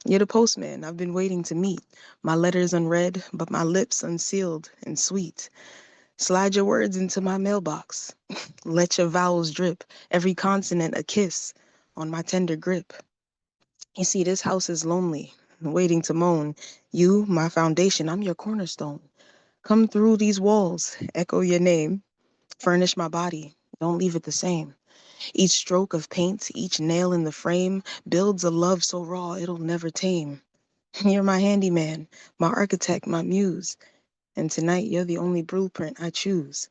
You're the postman I've been waiting to meet. My letters unread, but my lips unsealed and sweet. Slide your words into my mailbox. Let your vowels drip. Every consonant a kiss on my tender grip. You see, this house is lonely, waiting to moan. You, my foundation, I'm your cornerstone. Come through these walls, echo your name. Furnish my body, don't leave it the same. Each stroke of paint, each nail in the frame builds a love so raw it'll never tame. You're my handyman, my architect, my muse. And tonight you're the only blueprint I choose.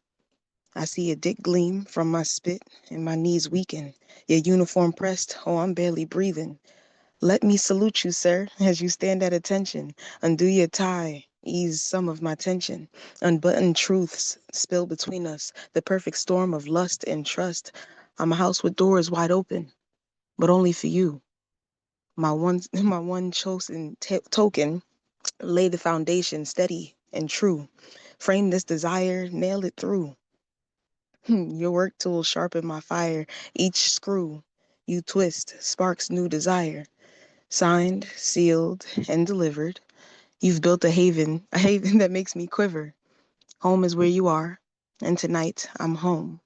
I see a dick gleam from my spit and my knees weaken. Your uniform pressed, oh, I'm barely breathing. Let me salute you, sir, as you stand at attention. Undo your tie, ease some of my tension. Unbutton truths spill between us, the perfect storm of lust and trust. I'm a house with doors wide open, but only for you. My one chosen token, lay the foundation steady and true. Frame this desire, nail it through. Your work tools sharpen my fire, each screw. You twist, sparks new desire. Signed, sealed, and delivered. You've built a haven that makes me quiver. Home is where you are, and tonight I'm home.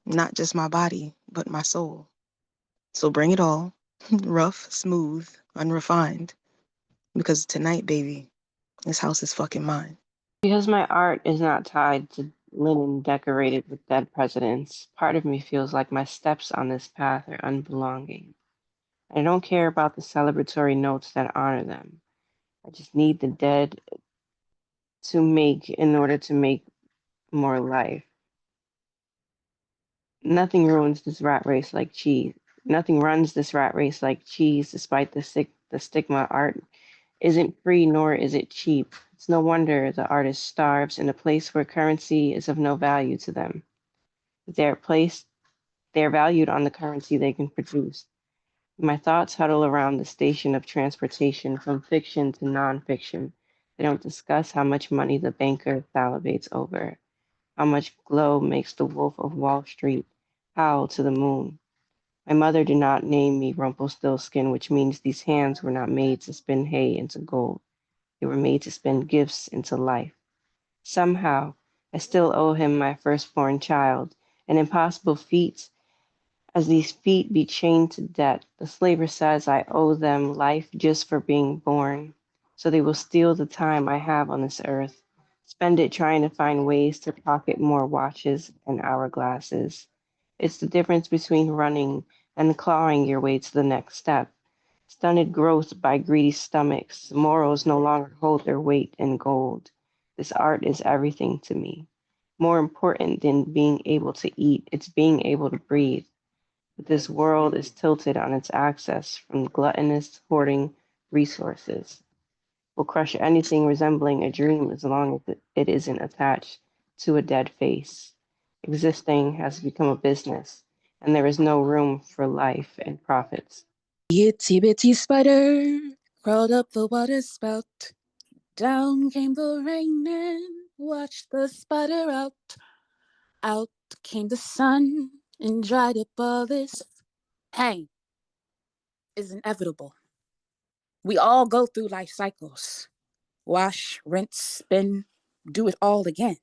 Not just my body, but my soul. So bring it all, rough, smooth, unrefined. Because tonight, baby, this house is fucking mine.
Because my art is not tied to linen decorated with dead presidents, part of me feels like my steps on this path are unbelonging. I don't care about the celebratory notes that honor them. I just need the dead to make in order to make more life. Nothing ruins this rat race like cheese. Nothing runs this rat race like cheese, despite the stigma. Art isn't free nor is it cheap. It's no wonder the artist starves in a place where currency is of no value to them. They're valued on the currency they can produce. My thoughts huddle around the station of transportation from fiction to nonfiction. They don't discuss how much money the banker salivates over, how much glow makes the wolf of Wall Street howl to the moon. My mother did not name me Rumpelstiltskin, which means these hands were not made to spin hay into gold. They were made to spin gifts into life. Somehow, I still owe him my firstborn child, an impossible feat as these feet be chained to debt. The slaver says I owe them life just for being born. So they will steal the time I have on this earth, spend it trying to find ways to pocket more watches and hourglasses. It's the difference between running and clawing your way to the next step. Stunted growth by greedy stomachs, morals no longer hold their weight in gold. This art is everything to me. More important than being able to eat, it's being able to breathe. But this world is tilted on its axis from gluttonous hoarding resources. Will crush anything resembling a dream as long as it isn't attached to a dead face. Existing has become a business, and there is no room for life and profits.
Itsy bitsy spider crawled up the water spout. Down came the rain and washed the spider out. Out came the sun and dried up all this pain. Is inevitable. We all go through life cycles. Wash, rinse, spin, do it all again.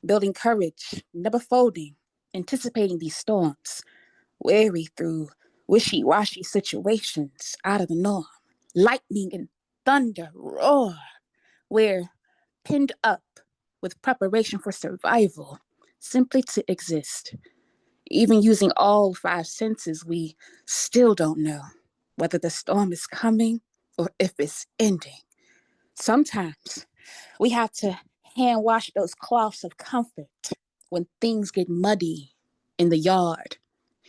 Building courage, never folding, anticipating these storms. Weary through wishy-washy situations out of the norm. Lightning and thunder roar. We're pinned up with preparation for survival, simply to exist. Even using all five senses, we still don't know whether the storm is coming or if it's ending. Sometimes we have to hand wash those cloths of comfort when things get muddy in the yard,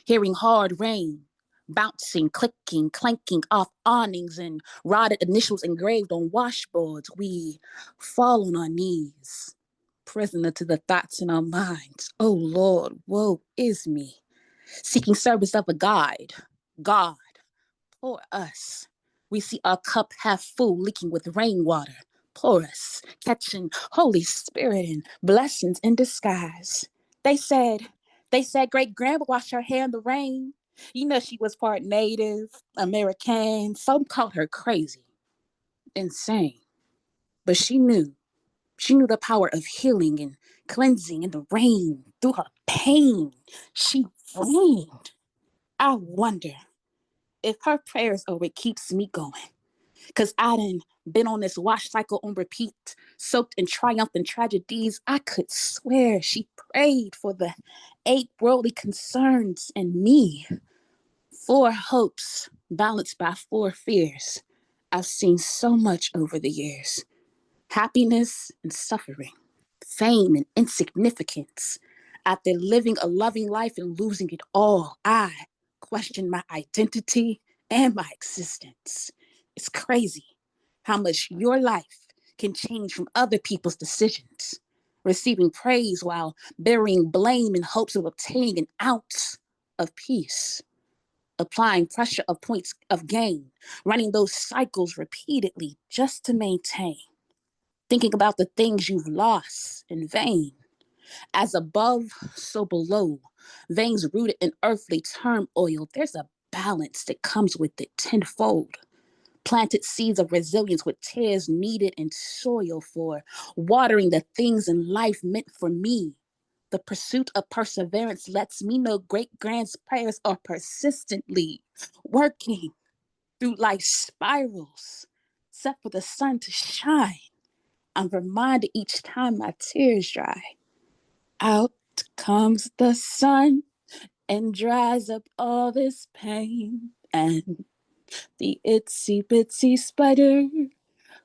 hearing hard rain, bouncing, clicking, clanking off awnings and rotted initials engraved on washboards. We fall on our knees, prisoner to the thoughts in our minds. Oh Lord, woe is me. Seeking service of a guide. God, pour us. We see our cup half full, leaking with rainwater. Pour us, catching Holy Spirit and blessings in disguise. They said great grandma washed her hair in the rain. You know she was part Native, American. Some called her crazy, insane. But she knew. She knew the power of healing and cleansing in the rain. Through her pain, she rained. I wonder if her prayers are what keeps me going. Because I done been on this wash cycle on repeat, soaked in triumph and tragedies. I could swear she prayed for the 8 worldly concerns and me. 4 hopes balanced by 4 fears. I've seen so much over the years. Happiness and suffering, fame and insignificance. After living a loving life and losing it all, I question my identity and my existence. It's crazy how much your life can change from other people's decisions. Receiving praise while bearing blame in hopes of obtaining an ounce of peace. Applying pressure of points of gain, running those cycles repeatedly just to maintain. Thinking about the things you've lost in vain. As above, so below. Veins rooted in earthly turmoil. There's a balance that comes with it tenfold. Planted seeds of resilience with tears needed in soil for watering the things in life meant for me. The pursuit of perseverance lets me know great grand's prayers are persistently working through life's spirals, set for the sun to shine. I'm reminded each time my tears dry. Out comes the sun and dries up all this pain. And the itsy bitsy spider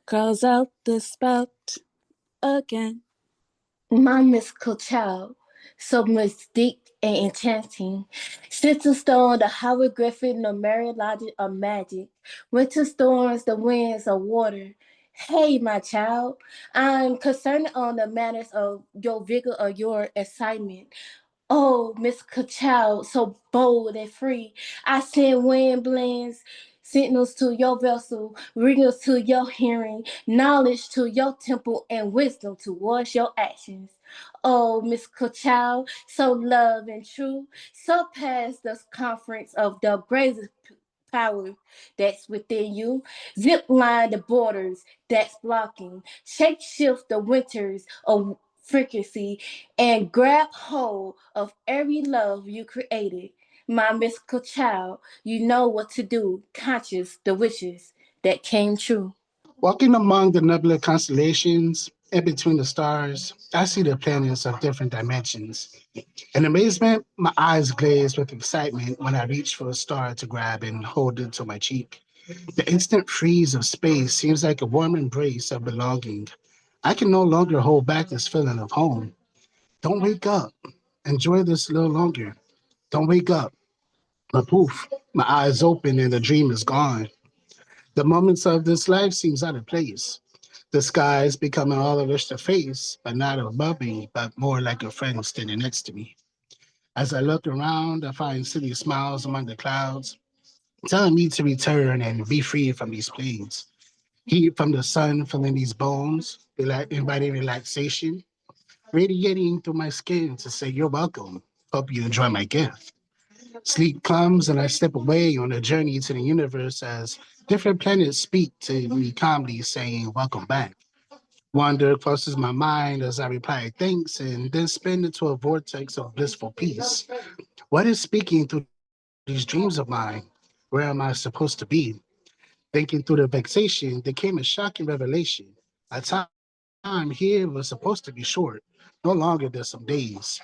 crawls out the spout again.
My mystical child, so mystic and enchanting. Sister Stone, the hieroglyphic numeric logic of magic. Winter storms, the winds of water. Hey, my child, I'm concerned on the matters of your vigor or your excitement. Oh, Miss Child, so bold and free. I send wind blends, signals to your vessel, ringers to your hearing, knowledge to your temple, and wisdom towards your actions. Oh, Miss Child, so love and true, so past the conference of the greatest power that's within you. Zip line the borders that's blocking. Shake shift the winters of frequency and grab hold of every love you created. My mystical child, you know what to do, conscious the wishes that came true.
Walking among the nebula constellations, in between the stars, I see the planets of different dimensions. In amazement, my eyes glaze with excitement when I reach for a star to grab and hold it to my cheek. The instant freeze of space seems like a warm embrace of belonging. I can no longer hold back this feeling of home. Don't wake up. Enjoy this a little longer. Don't wake up. But poof, my eyes open and the dream is gone. The moments of this life seems out of place. The sky is becoming all of us to face, but not above me, but more like a friend standing next to me. As I look around, I find city smiles among the clouds, telling me to return and be free from these planes. Heat from the sun filling these bones, inviting relaxation, radiating through my skin to say, "You're welcome. Hope you enjoy my gift." Sleep comes and I step away on a journey to the universe as different planets speak to me calmly, saying, "Welcome back." Wonder crosses my mind as I reply thanks and then spin into a vortex of blissful peace. What is speaking through these dreams of mine? Where am I supposed to be? Thinking through the vexation, there came a shocking revelation. A time here was supposed to be short, no longer than some days.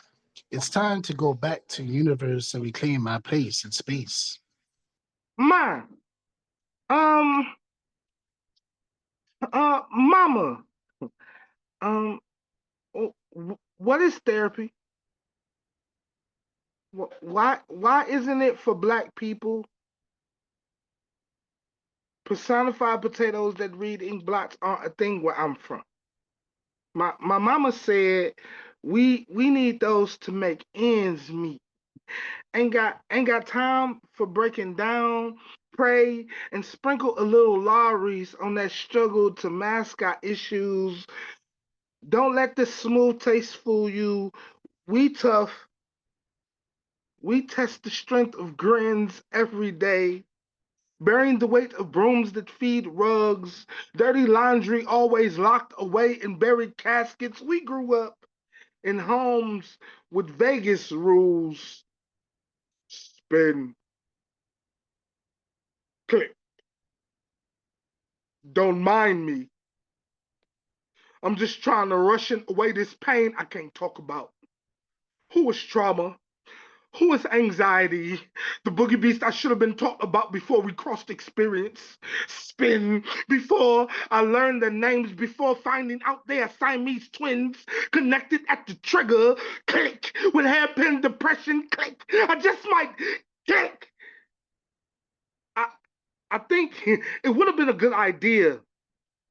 It's time to go back to the universe and reclaim my place in space.
Ma, um, Mama, um, what is therapy? Why isn't it for black people? Personified potatoes that read ink blots aren't a thing where I'm from. My mama said we need those to make ends meet. Ain't got time for breaking down, pray, and sprinkle a little lorries on that struggle to mascot issues. Don't let the smooth taste fool you. We tough. We test the strength of grins every day, bearing the weight of brooms that feed rugs, dirty laundry always locked away in buried caskets. We grew up in homes with Vegas rules. Spin, click. Don't mind me. I'm just trying to rush away this pain I can't talk about. Who is trauma? Who is anxiety? The boogie beast I should have been taught about before we crossed experience. Spin. Before I learned their names, before finding out they are Siamese twins, connected at the trigger. Click. With hairpin depression. Click. I just might click. I think it would have been a good idea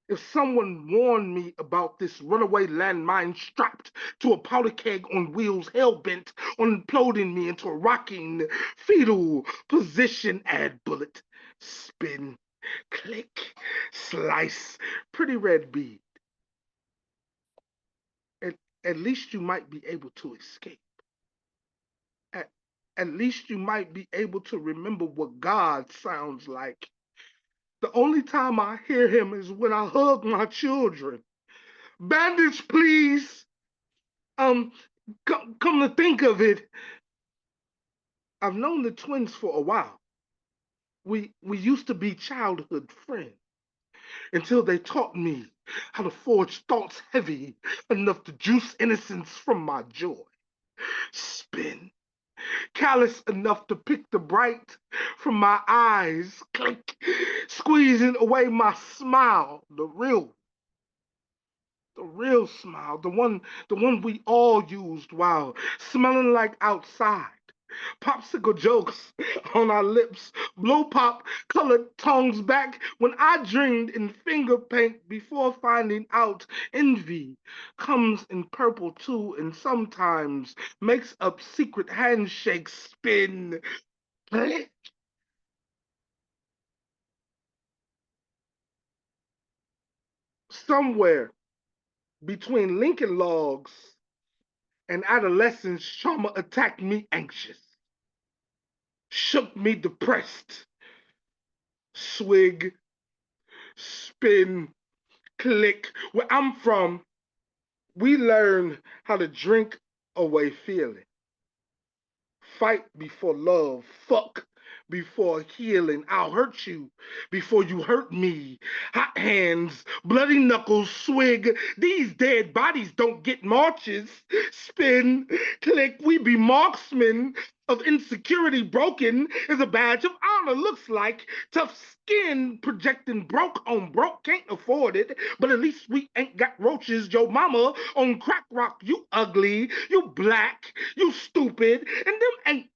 if someone warned me about this runaway landmine strapped to a powder keg on wheels, hell-bent on imploding me into a rocking fetal position. Add bullet, spin, click, slice, pretty red bead. At, at least you might be able to escape. At, At least you might be able to remember what God sounds like. The only time I hear him is when I hug my children. Bandage, please. Come to think of it, I've known the twins for a while. We used to be childhood friends until they taught me how to forge thoughts heavy enough to juice innocence from my joy. Spin. Callous enough to pick the bright from my eyes, click, squeezing away my smile, the real smile, the one we all used while smelling like outside. Popsicle jokes on our lips, blow pop colored tongues back when I dreamed in finger paint before finding out envy comes in purple too and sometimes makes up secret handshakes spin. Somewhere between Lincoln logs and adolescence, trauma attacked me anxious, shook me depressed. Swig, spin, click. Where I'm from, we learn how to drink away feeling. Fight before love, fuck before healing. I'll hurt you before you hurt me. Hot hands, bloody knuckles, swig. These dead bodies don't get marches. Spin, click, we be marksmen of insecurity. Broken is a badge of honor. Looks like tough skin projecting broke on broke. Can't afford it, but at least we ain't got roaches. Yo mama on crack rock. You ugly, you black, you stupid, and them ain't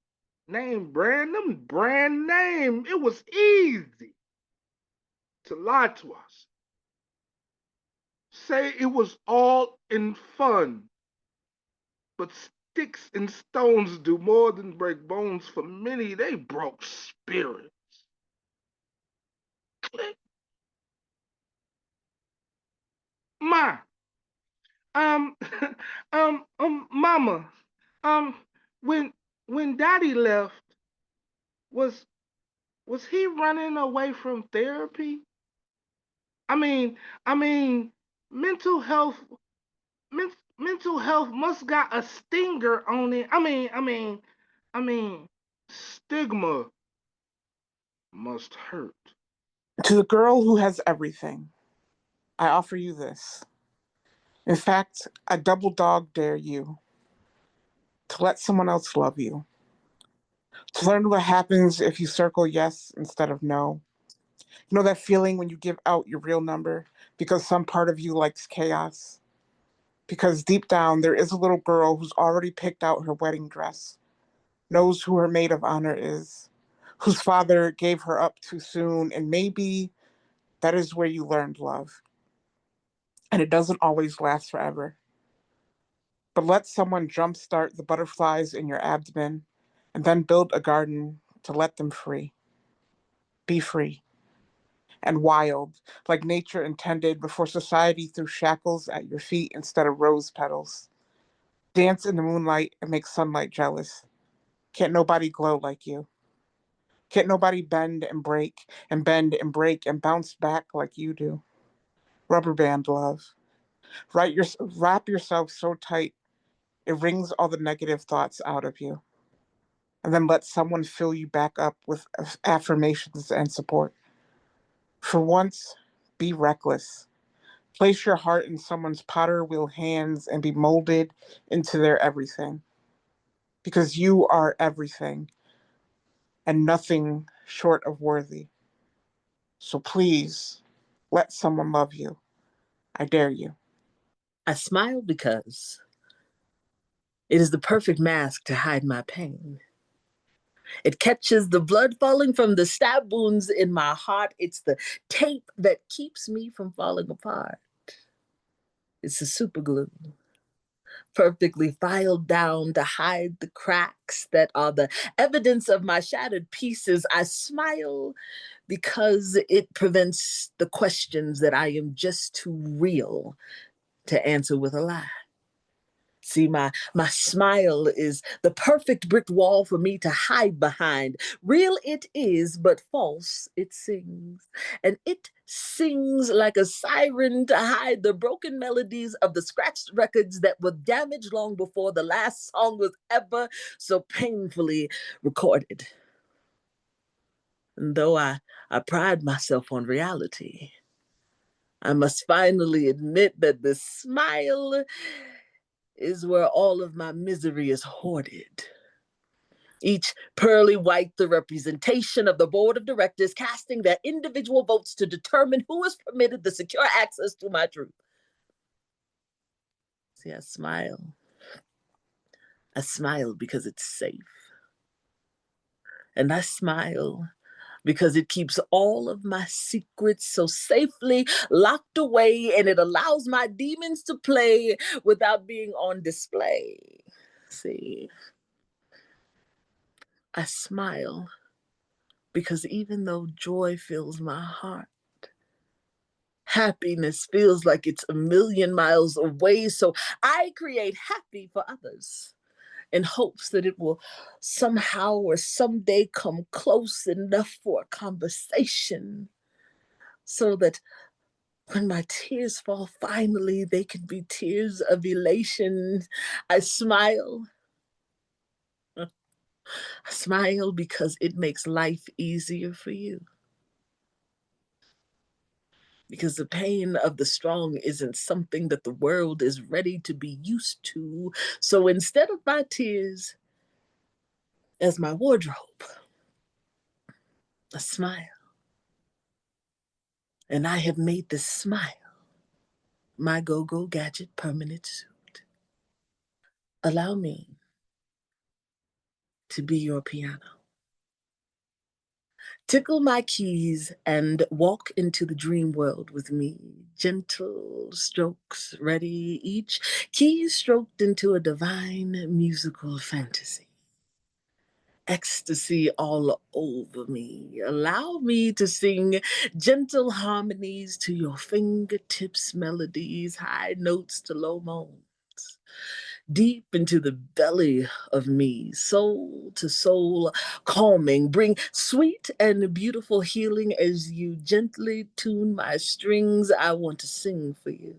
them brand name. It was easy to lie to us. Say it was all in fun, but sticks and stones do more than break bones. For many, they broke spirits. Click. Ma, um, mama, um, when daddy left, was he running away from therapy? I mean, mental health, mental health must got a stinger on it. I mean, stigma must hurt.
To the girl who has everything, I offer you this. In fact, I double dog dare you to let someone else love you. To learn what happens if you circle yes instead of no. You know that feeling when you give out your real number because some part of you likes chaos? Because deep down, there is a little girl who's already picked out her wedding dress, knows who her maid of honor is, whose father gave her up too soon, and maybe that is where you learned love. And it doesn't always last forever. But let someone jumpstart the butterflies in your abdomen and then build a garden to let them free. Be free and wild, like nature intended before society threw shackles at your feet instead of rose petals. Dance in the moonlight and make sunlight jealous. Can't nobody glow like you. Can't nobody bend and break and bend and break and bounce back like you do. Rubber band love. Wrap yourself so tight it wrings all the negative thoughts out of you. And then let someone fill you back up with affirmations and support. For once, be reckless. Place your heart in someone's potter wheel hands and be molded into their everything. Because you are everything and nothing short of worthy. So please, let someone love you. I dare you.
I smile because it is the perfect mask to hide my pain. It catches the blood falling from the stab wounds in my heart. It's the tape that keeps me from falling apart. It's the super glue, perfectly filed down to hide the cracks that are the evidence of my shattered pieces. I smile because it prevents the questions that I am just too real to answer with a lie. See, my smile is the perfect brick wall for me to hide behind. Real it is, but false it sings. And it sings like a siren to hide the broken melodies of the scratched records that were damaged long before the last song was ever so painfully recorded. And though I pride myself on reality, I must finally admit that the smile is where all of my misery is hoarded. Each pearly white, the representation of the board of directors casting their individual votes to determine who is permitted the secure access to my truth. See, I smile. I smile because it's safe. And I smile because it keeps all of my secrets so safely locked away, and it allows my demons to play without being on display. See, I smile because even though joy fills my heart, happiness feels like it's a million miles away. So I create happy for others in hopes that it will somehow or someday come close enough for a conversation so that when my tears fall, finally they can be tears of elation. I smile. I smile because it makes life easier for you. Because the pain of the strong isn't something that the world is ready to be used to. So instead of my tears as my wardrobe, a smile. And I have made this smile my go-go gadget permanent suit. Allow me to be your piano. Tickle my keys and walk into the dream world with me. Gentle strokes ready, each key stroked into a divine musical fantasy. Ecstasy all over me. Allow me to sing gentle harmonies to your fingertips, melodies, high notes to low moans. Deep into the belly of me, soul to soul, calming, bring sweet and beautiful healing as you gently tune my strings. I want to sing for you.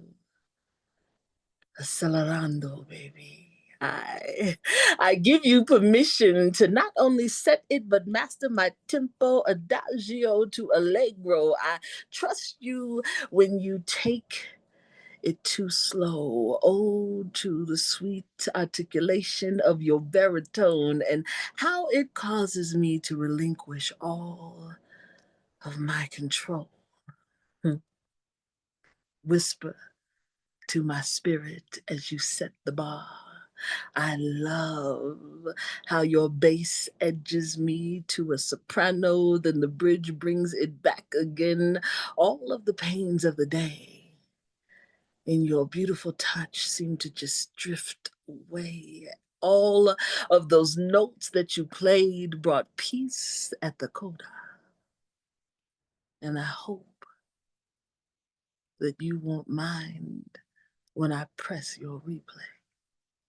Accelerando, baby. I give you permission to not only set it, but master my tempo, adagio to allegro. I trust you when you take it too slow. Oh, to the sweet articulation of your baritone and how it causes me to relinquish all of my control. Whisper to my spirit as you set the bar. I love how your bass edges me to a soprano, then the bridge brings it back again. All of the pains of the day in your beautiful touch seem to just drift away. All of those notes that you played brought peace at the coda. And I hope that you won't mind when I press your replay.